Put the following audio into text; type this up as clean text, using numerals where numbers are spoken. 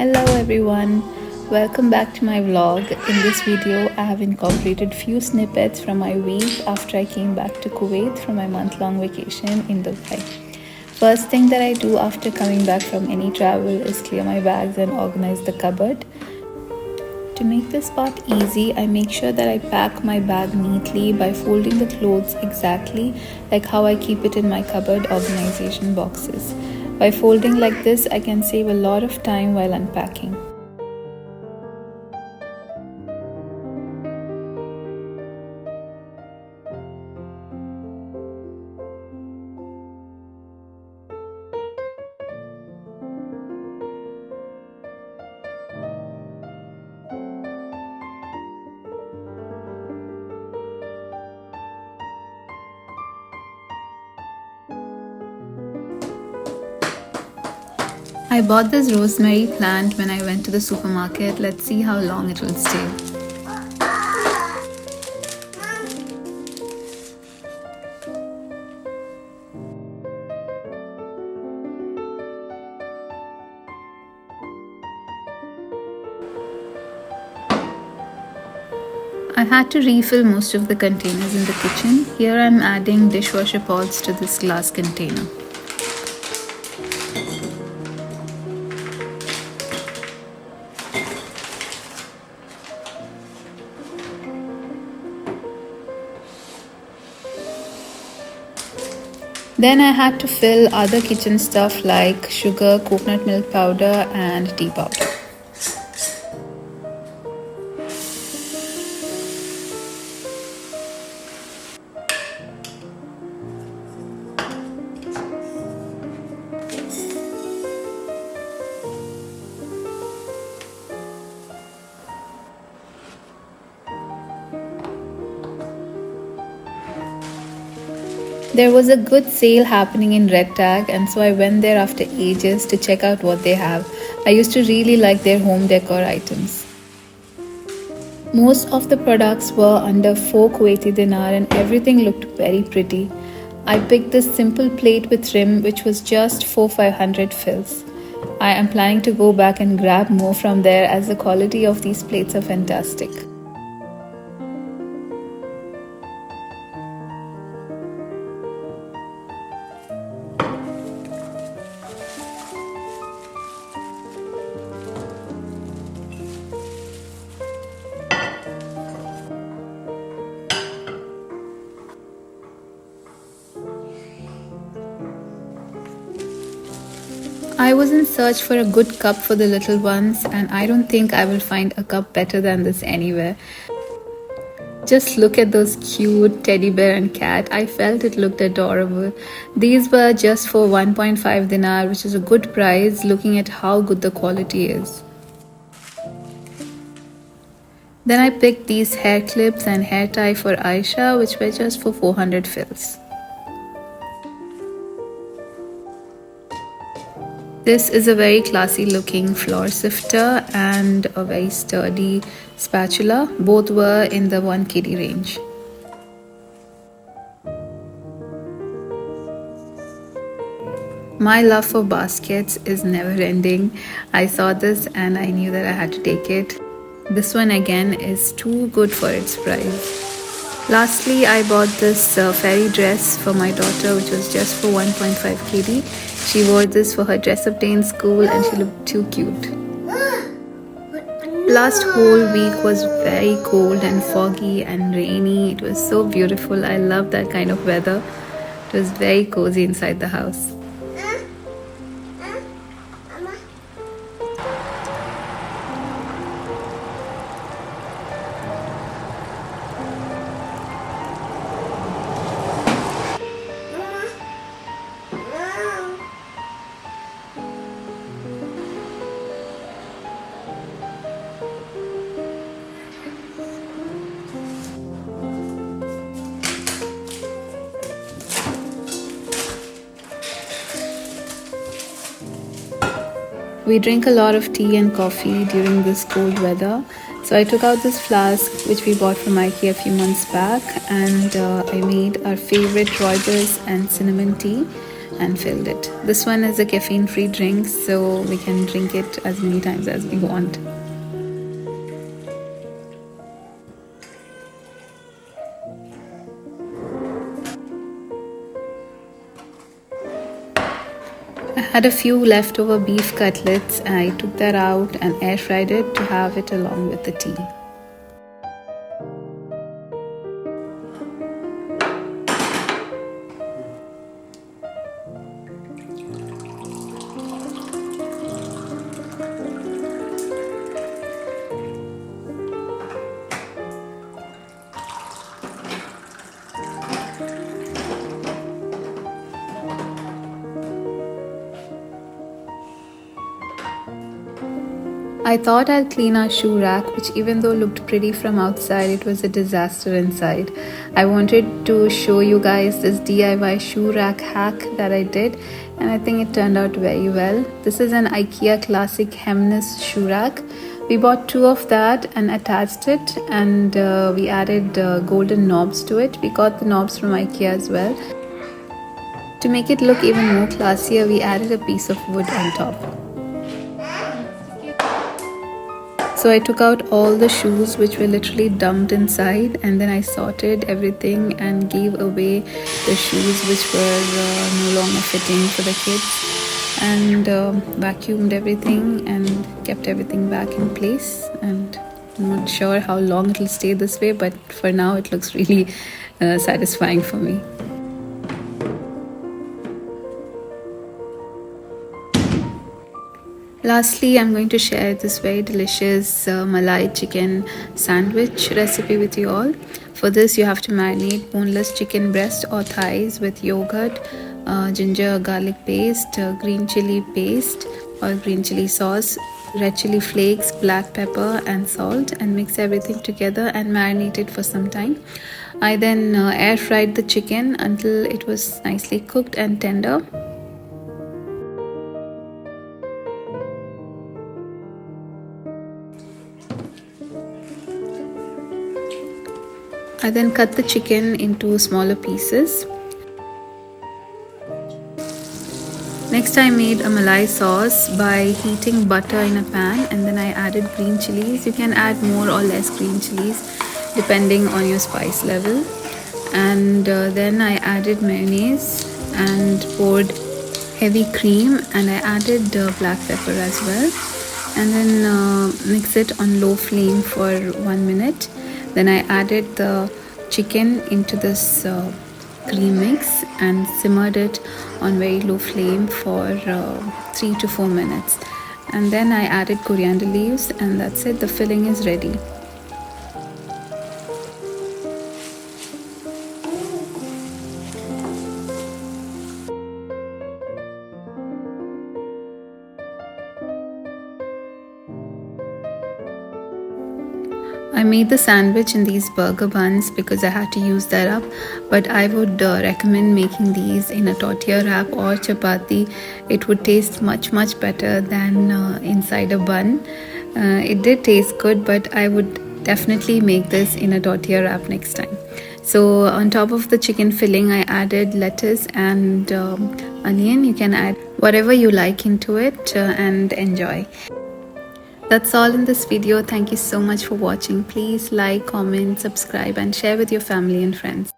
Hello everyone, welcome back to my vlog. In this video, I have incorporated few snippets from my week after I came back to Kuwait from my month-long vacation in Dubai. First thing that I do after coming back from any travel is clear my bags and organize the cupboard. To make this part easy, I make sure that I pack my bag neatly by folding the clothes exactly like how I keep it in my cupboard organization boxes. By folding like this, I can save a lot of time while unpacking. I bought this rosemary plant when I went to the supermarket. Let's see how long it will stay. I had to refill most of the containers in the kitchen. Here I'm adding dishwasher pods to this glass container. Then I had to fill other kitchen stuff like sugar, coconut milk powder and tea powder. There was a good sale happening in RedTag, and so I went there after ages to check out what they have. I used to really like their home decor items. Most of the products were under 4 Kuwaiti dinar and everything looked very pretty. I picked this simple plate with rim which was just 400-500 fils. I am planning to go back and grab more from there as the quality of these plates are fantastic. I was in search for a good cup for the little ones, and I don't think I will find a cup better than this anywhere. Just look at those cute teddy bear and cat. I felt it looked adorable. These were just for 1.5 dinar, which is a good price looking at how good the quality is. Then I picked these hair clips and hair tie for Aisha, which were just for 400 fils. This is a very classy looking flour sifter and a very sturdy spatula. Both were in the 1 kg range. My love for baskets is never ending. I saw this and I knew that I had to take it. This one again is too good for its price. Lastly, I bought this fairy dress for my daughter, which was just for 1.5 kg. She wore this for her dress up day in school and she looked too cute. Last whole week was very cold and foggy and rainy. It was so beautiful. I love that kind of weather. It was very cozy inside the house. We drink a lot of tea and coffee during this cold weather. So I took out this flask which we bought from IKEA a few months back, and I made our favorite rooibos and cinnamon tea. and filled it. This one is a caffeine-free drink, so we can drink it as many times as we want. I had a few leftover beef cutlets. I took that out and air fried it to have it along with the tea. I thought I'd clean our shoe rack, which even though looked pretty from outside, it was a disaster inside. I wanted to show you guys this DIY shoe rack hack that I did, and I think it turned out very well. This is an IKEA classic hemless shoe rack. We bought 2 of that and attached it, and we added golden knobs to it. We got the knobs from IKEA as well. To make it look even more classier, we added a piece of wood on top. So I took out all the shoes which were literally dumped inside, and then I sorted everything and gave away the shoes which were no longer fitting for the kids, and vacuumed everything and kept everything back in place. And I'm not sure how long it will stay this way, but for now it looks really satisfying for me. Lastly, I'm going to share this very delicious Malai chicken sandwich recipe with you all. For this, you have to marinate boneless chicken breast or thighs with yogurt, ginger garlic paste, green chili paste or green chili sauce, red chili flakes, black pepper and salt, and mix everything together and marinate it for some time. I then air fried the chicken until it was nicely cooked and tender. I then cut the chicken into smaller pieces. Next, I made a Malai sauce by heating butter in a pan, and then I added green chilies. You can add more or less green chilies depending on your spice level. And then I added mayonnaise and poured heavy cream, and I added black pepper as well. And then mix it on low flame for 1 minute. Then I added the chicken into this cream mix and simmered it on very low flame for 3 to 4 minutes. And then I added coriander leaves, and that's it. The filling is ready. I made the sandwich in these burger buns because I had to use that up, but I would recommend making these in a tortilla wrap or chapati. It would taste much better than inside a bun. It did taste good, but I would definitely make this in a tortilla wrap next time. So on top of the chicken filling, I added lettuce and onion. You can add whatever you like into it and enjoy. That's all in this video. Thank you so much for watching. Please like, comment, subscribe and share with your family and friends.